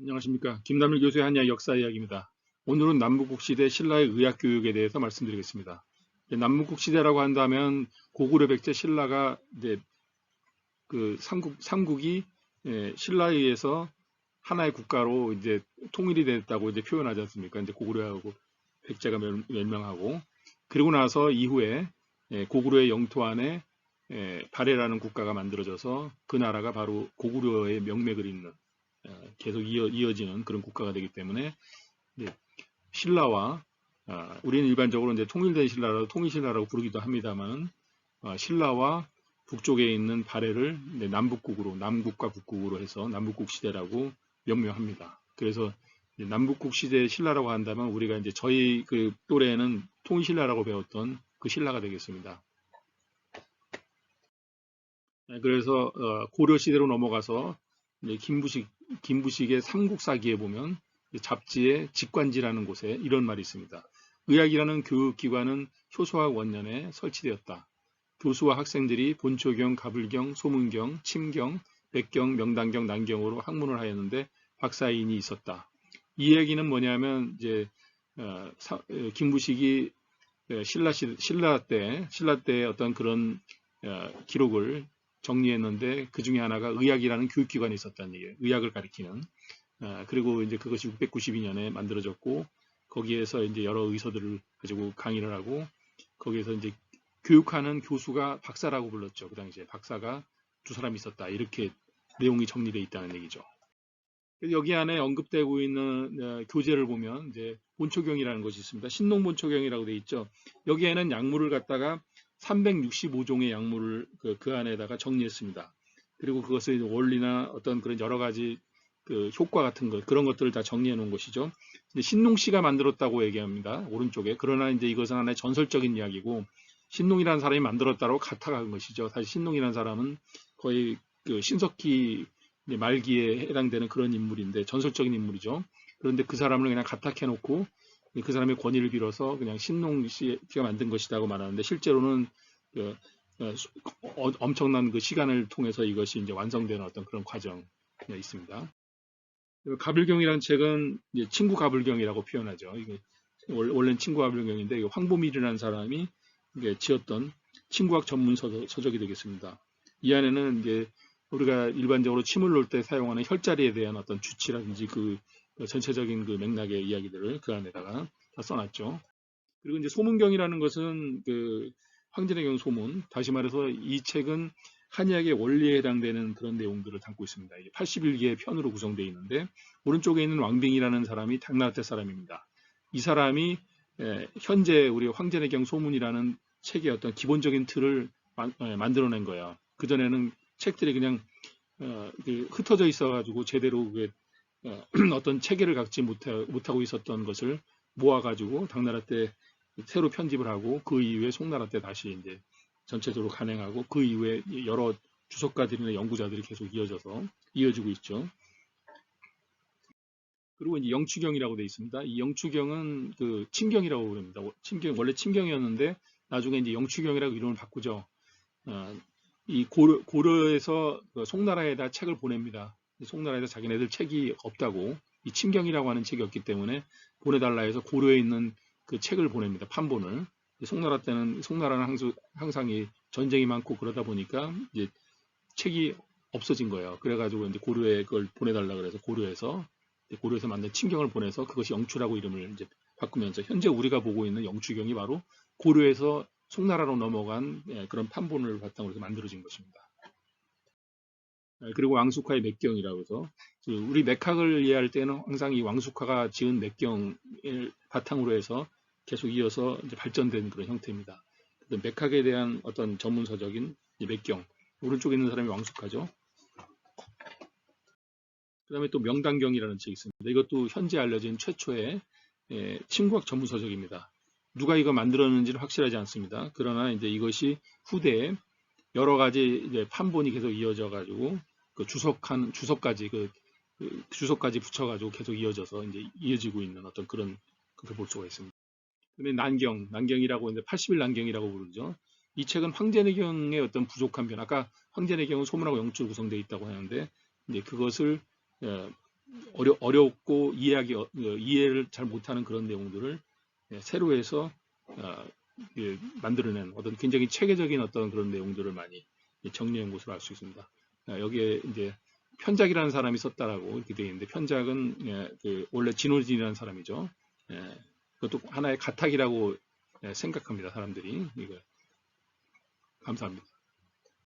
안녕하십니까. 김남일 교수의 한야의 역사 이야기입니다. 오늘은 남북국 시대 신라의 의학 교육에 대해서 말씀드리겠습니다. 남북국 시대라고 한다면 고구려 백제 신라가 이제 그 삼국이 신라에 의해서 하나의 국가로 이제 통일이 됐다고 이제 표현하지 않습니까? 이제 고구려하고 백제가 멸망하고 그리고 나서 이후에 고구려의 영토 안에 발해라는 국가가 만들어져서 그 나라가 바로 고구려의 명맥을 잇는 계속 이어지는 그런 국가가 되기 때문에 신라와 우리는 일반적으로 이제 통일된 신라라고 통일신라라고 부르기도 합니다만 신라와 북쪽에 있는 발해를 남북국으로 남국과 북국으로 해서 남북국 시대라고 명명합니다. 그래서 남북국 시대 신라라고 한다면 우리가 이제 저희 그 또래에는 통일신라라고 배웠던 그 신라가 되겠습니다. 그래서 고려 시대로 넘어가서 김부식의 삼국사기에 보면 잡지의 직관지라는 곳에 이런 말이 있습니다. 의학이라는 교육기관은 효소학 원년에 설치되었다. 교수와 학생들이 본초경, 가불경, 소문경, 침경, 백경, 명단경, 난경으로 학문을 하였는데 박사인이 있었다. 이 얘기는 뭐냐면 이제 김부식이 신라 때 어떤 그런 기록을 정리했는데 그 중에 하나가 의학이라는 교육기관이 있었다는 얘기예요. 의학을 가리키는. 그리고 이제 그것이 692년에 만들어졌고 거기에서 이제 여러 의서들을 가지고 강의를 하고 거기에서 이제 교육하는 교수가 박사라고 불렀죠. 그 당시에 박사가 두 사람이 있었다. 이렇게 내용이 정리되어 있다는 얘기죠. 여기 안에 언급되고 있는 교재를 보면 이제 본초경이라는 것이 있습니다. 신농본초경이라고 되어 있죠. 여기에는 약물을 갖다가 365종의 약물을 그 안에다가 정리했습니다. 그리고 그것의 원리나 어떤 그런 여러 가지 그 효과 같은 것 그런 것들을 다 정리해 놓은 것이죠. 신농 씨가 만들었다고 얘기합니다. 오른쪽에. 그러나 이제 이것은 하나의 전설적인 이야기고 신농이라는 사람이 만들었다고 가타간 것이죠. 사실 신농이라는 사람은 거의 그 신석기 말기에 해당되는 그런 인물인데 전설적인 인물이죠. 그런데 그 사람을 그냥 가탁해놓고 그 사람의 권위를 빌어서 그냥 신농 씨가 만든 것이라고 말하는데 실제로는 그, 엄청난 그 시간을 통해서 이것이 이제 완성되는 어떤 그런 과정이 있습니다. 가불경이라는 책은 이제 친구 가불경이라고 표현하죠. 이게 원래는 친구 가불경인데 황보밀이라는 사람이 지었던 친구학 전문 서적이 되겠습니다. 이 안에는 이제 우리가 일반적으로 침을 놓을 때 사용하는 혈자리에 대한 어떤 주치라든지 그 전체적인 그 맥락의 이야기들을 그 안에다가 다 써놨죠. 그리고 이제 소문경이라는 것은 그 황진의 경 소문, 다시 말해서 이 책은 한의학의 원리에 해당되는 그런 내용들을 담고 있습니다. 81개의 편으로 구성되어 있는데 오른쪽에 있는 왕빙이라는 사람이 당나라 때 사람입니다. 이 사람이 현재 우리 황진의 경 소문이라는 책의 어떤 기본적인 틀을 만들어낸 거예요. 그전에는 책들이 그냥 흩어져 있어가지고 제대로 어떤 체계를 갖지 못하고 있었던 것을 모아가지고 당나라 때 새로 편집을 하고 그 이후에 송나라 때 다시 이제 전체적으로 간행하고 그 이후에 여러 주석가들이나 연구자들이 계속 이어지고 있죠. 그리고 이제 영추경이라고 되어 있습니다. 이 영추경은 그 침경이라고 부릅니다. 원래 침경이었는데 나중에 이제 영추경이라고 이름을 바꾸죠. 이 고려에서 그 송나라에다 책을 보냅니다. 송나라에서 자기네들 책이 없다고 이 침경이라고 하는 책이 없기 때문에 보내달라 해서 고려에 있는 그 책을 보냅니다. 판본을. 송나라는 항상 이 전쟁이 많고 그러다 보니까 이제 책이 없어진 거예요. 그래가지고 이제 고려에 그걸 보내달라 그래서 고려에서 만든 침경을 보내서 그것이 영추라고 이름을 이제 바꾸면서 현재 우리가 보고 있는 영추경이 바로 고려에서 송나라로 넘어간 그런 판본을 바탕으로 해서 만들어진 것입니다. 그리고 왕숙화의 맥경이라고 해서 우리 맥학을 이해할 때는 항상 이 왕숙화가 지은 맥경을 바탕으로 해서 계속 이어서 이제 발전된 그런 형태입니다. 맥학에 대한 어떤 전문서적인 맥경, 오른쪽에 있는 사람이 왕숙화죠. 그 다음에 또 명단경이라는 책이 있습니다. 이것도 현재 알려진 최초의 침구학 전문서적입니다. 누가 이거 만들었는지는 확실하지 않습니다. 그러나 이제 이것이 후대에 여러 가지 이제 판본이 계속 이어져 가지고 그 주석까지 주석까지 붙여가지고 계속 이어져서 이제 이어지고 있는 어떤 그런 그걸 볼 수가 있습니다. 근데 난경이라고 이제 80일 난경이라고 부르죠. 이 책은 황제내경의 어떤 부족한 편. 아까 황제내경은 소문하고 영추로 구성되어 있다고 하는데 이제 그것을 어렵고 이해를 잘 못하는 그런 내용들을 새로 해서 만들어낸 어떤 굉장히 체계적인 어떤 그런 내용들을 많이 정리한 것으로 알 수 있습니다. 여기에 이제 편작이라는 사람이 썼다라고 이렇게 되어 있는데 편작은 원래 진호진이라는 사람이죠. 그것도 하나의 가탁이라고 생각합니다. 사람들이. 이거 감사합니다.